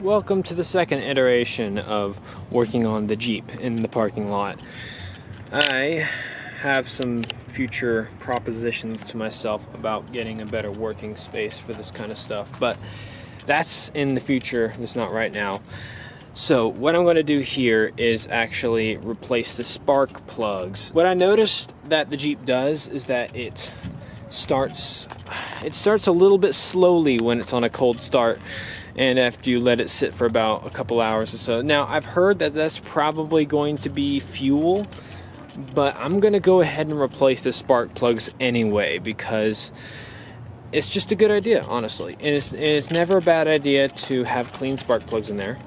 Welcome to the second iteration of working on the Jeep in the parking lot. I have some future propositions to myself about getting a better working space for this kind of stuff, but that's in the future, it's not right now. So what I'm going to do here is actually replace the spark plugs. What I noticed that the Jeep does is that it starts a little bit slowly when it's on a cold start, and after you let it sit for about a couple hours or so. Now, I've heard that that's probably going to be fuel, but I'm going to go ahead and replace the spark plugs anyway because it's just a good idea, honestly. And it's never a bad idea to have clean spark plugs in there.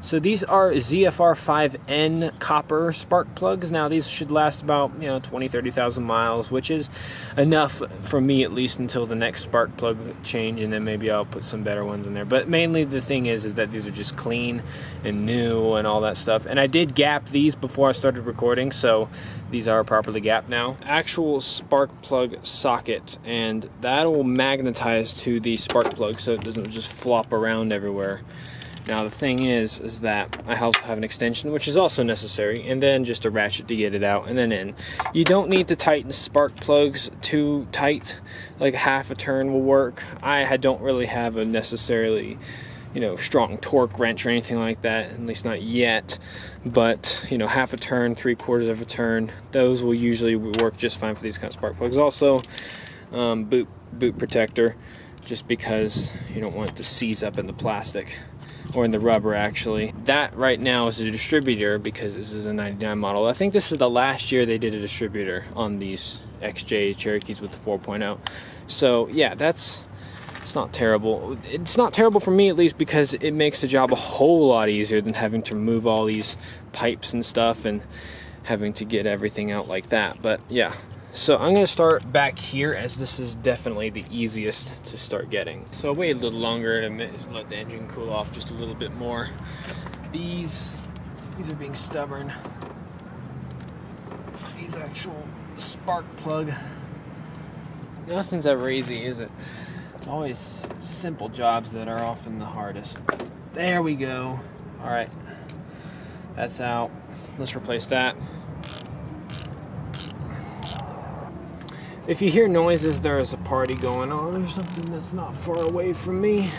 So these are ZFR5N copper spark plugs. Now these should last about 20,000-30,000 miles, which is enough for me at least until the next spark plug change, and then maybe I'll put some better ones in there. But mainly the thing is that these are just clean and new and all that stuff. And I did gap these before I started recording, so these are properly gapped now. Actual spark plug socket, and that will magnetize to the spark plug so it doesn't just flop around everywhere. Now the thing is that I also have an extension, which is also necessary, and then just a ratchet to get it out and then in. You don't need to tighten spark plugs too tight, like half a turn will work. I don't really have a necessarily, strong torque wrench or anything like that, at least not yet. But, half a turn, 3/4 of a turn, those will usually work just fine for these kind of spark plugs. Also, boot protector, just because you don't want it to seize up in the plastic. Or in the rubber, actually. That right now is a distributor because this is a 99 model. I think this is the last year they did a distributor on these XJ Cherokees with the 4.0. So yeah, it's not terrible. It's not terrible for me, at least, because it makes the job a whole lot easier than having to remove all these pipes and stuff and having to get everything out like that. But yeah. So I'm going to start back here, as this is definitely the easiest to start getting. So I'll wait a little longer to let the engine cool off just a little bit more. These are being stubborn. These actual spark plug. Nothing's ever easy, is it? It's always simple jobs that are often the hardest. There we go. All right, that's out. Let's replace that. If you hear noises, there is a party going on or something that's not far away from me.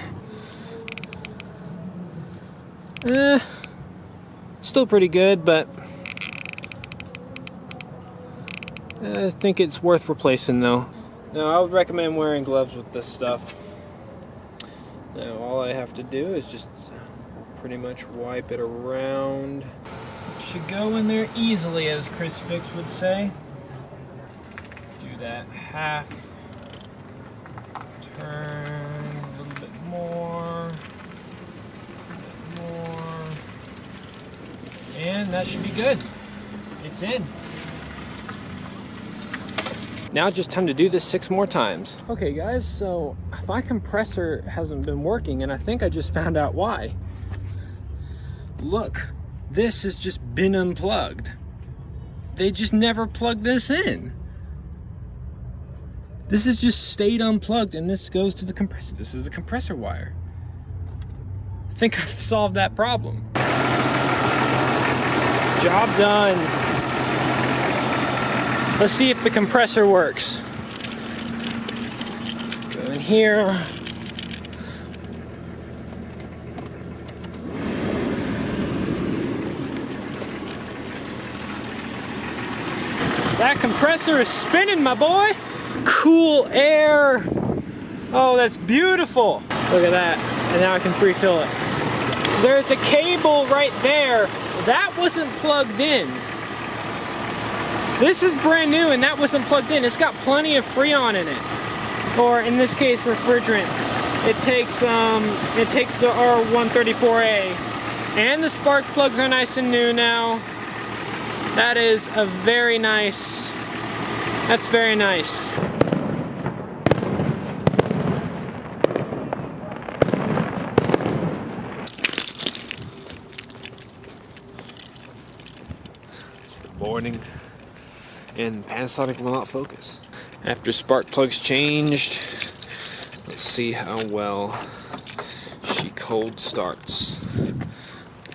Still pretty good, but I think it's worth replacing though. Now, I would recommend wearing gloves with this stuff. Now, all I have to do is just pretty much wipe it around. It should go in there easily, as Chris Fix would say. That half turn, a little bit more, and that should be good. It's in. Now just time to do this 6 more times. Okay guys, so my compressor hasn't been working, and I think I just found out why. Look, this has just been unplugged. They just never plugged this in. This has just stayed unplugged, and this goes to the compressor. This is the compressor wire. I think I've solved that problem. Job done. Let's see if the compressor works. Go in here. That compressor is spinning, my boy. Cool air. Oh, that's beautiful. Look at that. And now I can pre-fill it. There's a cable right there. That wasn't plugged in. This is brand new, and that wasn't plugged in. It's got plenty of Freon in it. Or in this case, refrigerant. It takes the R134A. And the spark plugs are nice and new now. That is a very nice. That's very nice. It's the morning, and Panasonic will not focus. After spark plugs changed, let's see how well she cold starts.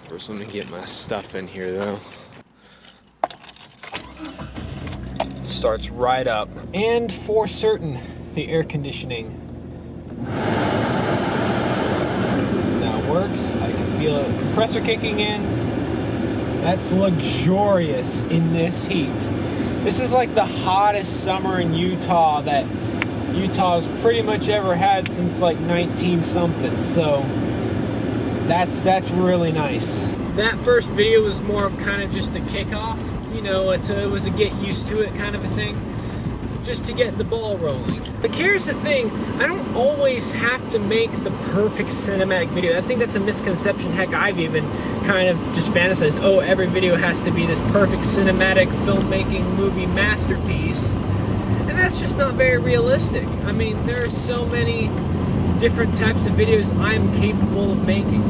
First, let me get my stuff in here though. Starts right up. And for certain, the air conditioning now works. I can feel a compressor kicking in. That's luxurious in this heat. This is like the hottest summer in Utah that Utah's pretty much ever had since like 19 something. So that's really nice. That first video was more of kind of just a kickoff. You know, it was a get used to it kind of a thing, just to get the ball rolling. But here's the thing, I don't always have to make the perfect cinematic video. I think that's a misconception. Heck, I've even kind of just fantasized, oh, every video has to be this perfect cinematic filmmaking movie masterpiece. And that's just not very realistic. I mean, there are so many different types of videos I'm capable of making.